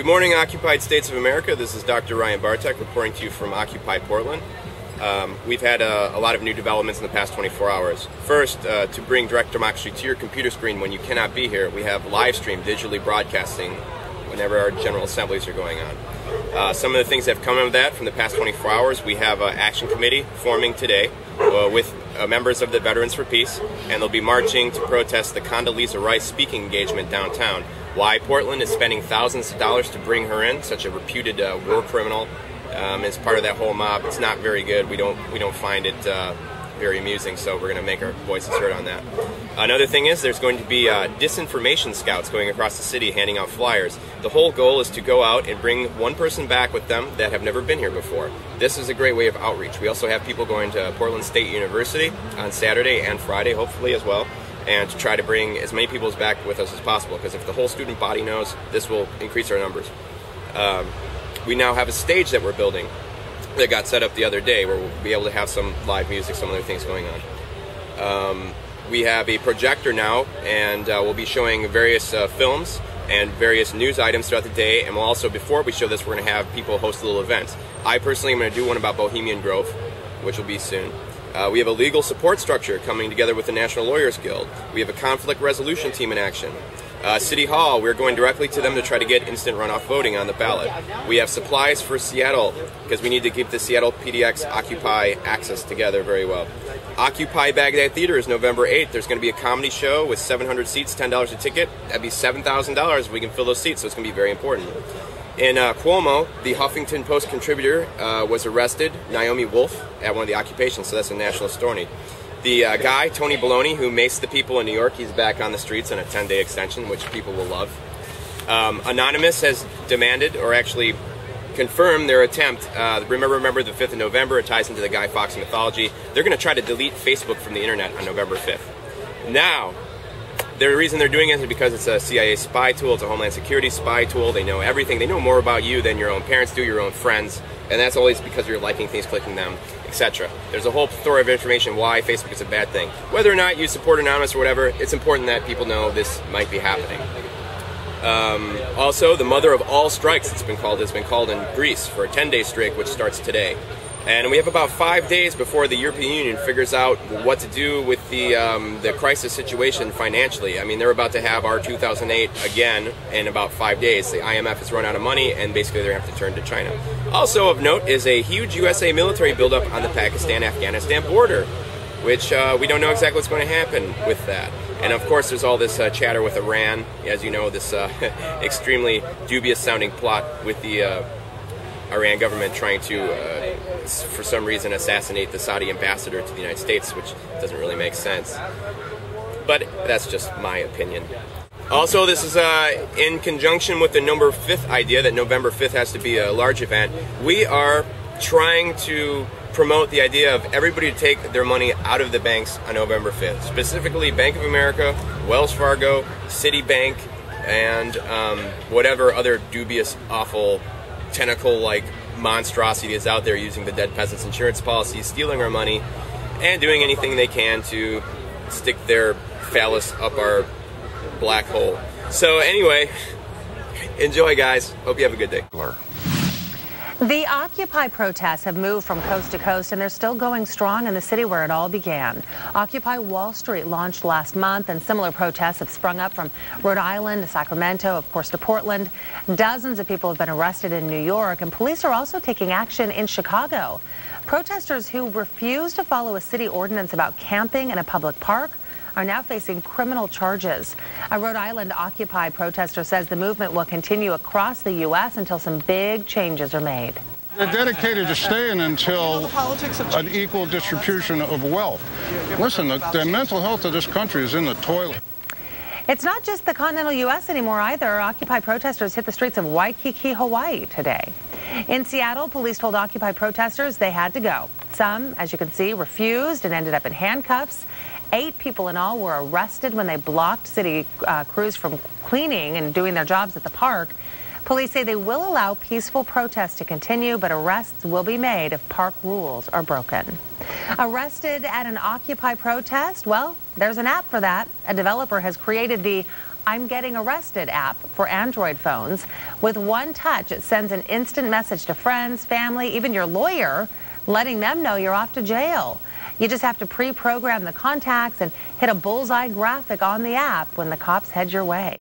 Good morning, Occupied States of America. This is Dr. Ryan Bartek reporting to you from Occupy Portland. We've had a lot of new developments in the past 24 hours. First, to bring direct democracy to your computer screen when you cannot be here, we have live stream digitally broadcasting whenever our general assemblies are going on. Some of the things that have come out of that from the past 24 hours, we have an action committee forming today with members of the Veterans for Peace, and they'll be marching to protest the Condoleezza Rice speaking engagement downtown. Why Portland is spending thousands of dollars to bring her in, such a reputed war criminal, as part of that whole mob. It's not very good. We don't find it very amusing, so we're going to make our voices heard on that. Another thing is there's going to be disinformation scouts going across the city handing out flyers. The whole goal is to go out and bring one person back with them that have never been here before. This is a great way of outreach. We also have people going to Portland State University on Saturday and Friday, hopefully as well, and to try to bring as many people back with us as possible, because if the whole student body knows, this will increase our numbers. We now have a stage that we're building that got set up the other day where we'll be able to have some live music, some other things going on. We have a projector now, and we'll be showing various films and various news items throughout the day, and we'll also, before we show this, we're going to have people host little events. I personally am going to do one about Bohemian Grove, which will be soon. We have a legal support structure coming together with the National Lawyers Guild. We have a conflict resolution team in action. City Hall, we're going directly to them to try to get instant runoff voting on the ballot. We have supplies for Seattle, because we need to keep the Seattle PDX Occupy access together very well. Occupy Baghdad Theater is November 8th. There's going to be a comedy show with 700 seats, $10 a ticket. That'd be $7,000 if we can fill those seats, so it's going to be very important. In Cuomo, the Huffington Post contributor was arrested, Naomi Wolf, at one of the occupations, so that's a national story. The guy, Tony Baloney, who maced the people in New York, he's back on the streets on a 10-day extension, which people will love. Anonymous has demanded, or actually confirmed their attempt. Remember the 5th of November, it ties into the Guy Fawkes mythology. They're going to try to delete Facebook from the internet on November 5th. Now, the reason they're doing it is because it's a CIA spy tool, it's a Homeland Security spy tool. They know everything. They know more about you than your own parents do, your own friends, and that's always because you're liking things, clicking them, etc. There's a whole plethora of information why Facebook is a bad thing. Whether or not you support Anonymous or whatever, it's important that people know this might be happening. Also, the mother of all strikes, has been called in Greece for a 10-day strike, which starts today. And we have about 5 days before the European Union figures out what to do with the crisis situation financially. I mean, they're about to have our 2008 again in about 5 days. The IMF has run out of money, and basically they're going to have to turn to China. Also of note is a huge USA military buildup on the Pakistan-Afghanistan border, which we don't know exactly what's going to happen with that. And of course, there's all this chatter with Iran, as you know, this extremely dubious-sounding plot with the Iran government trying to, for some reason, assassinate the Saudi ambassador to the United States, which doesn't really make sense. But that's just my opinion. Also, this is in conjunction with the November 5th idea that November 5th has to be a large event. We are trying to promote the idea of everybody to take their money out of the banks on November 5th. Specifically, Bank of America, Wells Fargo, Citibank, and whatever other dubious, awful, tentacle-like monstrosity is out there using the dead peasants insurance policy, stealing our money, and doing anything they can to stick their phallus up our black hole. So anyway, enjoy, guys. Hope you have a good day. The Occupy protests have moved from coast to coast, and they're still going strong in the city where it all began. Occupy Wall Street launched last month, and similar protests have sprung up from Rhode Island to Sacramento, of course, to Portland. Dozens of people have been arrested in New York, and police are also taking action in Chicago. Protesters who refuse to follow a city ordinance about camping in a public park are now facing criminal charges. A Rhode Island Occupy protester says the movement will continue across the U.S. until some big changes are made. They're dedicated to staying until an equal distribution of wealth. Listen, the mental health of this country is in the toilet. It's not just the continental U.S. anymore either. Occupy protesters hit the streets of Waikiki, Hawaii today. In Seattle, police told Occupy protesters they had to go. Some, as you can see, refused and ended up in handcuffs. 8 people in all were arrested when they blocked city crews from cleaning and doing their jobs at the park. Police say they will allow peaceful protests to continue, but arrests will be made if park rules are broken. Arrested at an Occupy protest? Well, there's an app for that. A developer has created the I'm Getting Arrested app for Android phones. With one touch, it sends an instant message to friends, family, even your lawyer, letting them know you're off to jail. You just have to pre-program the contacts and hit a bullseye graphic on the app when the cops head your way.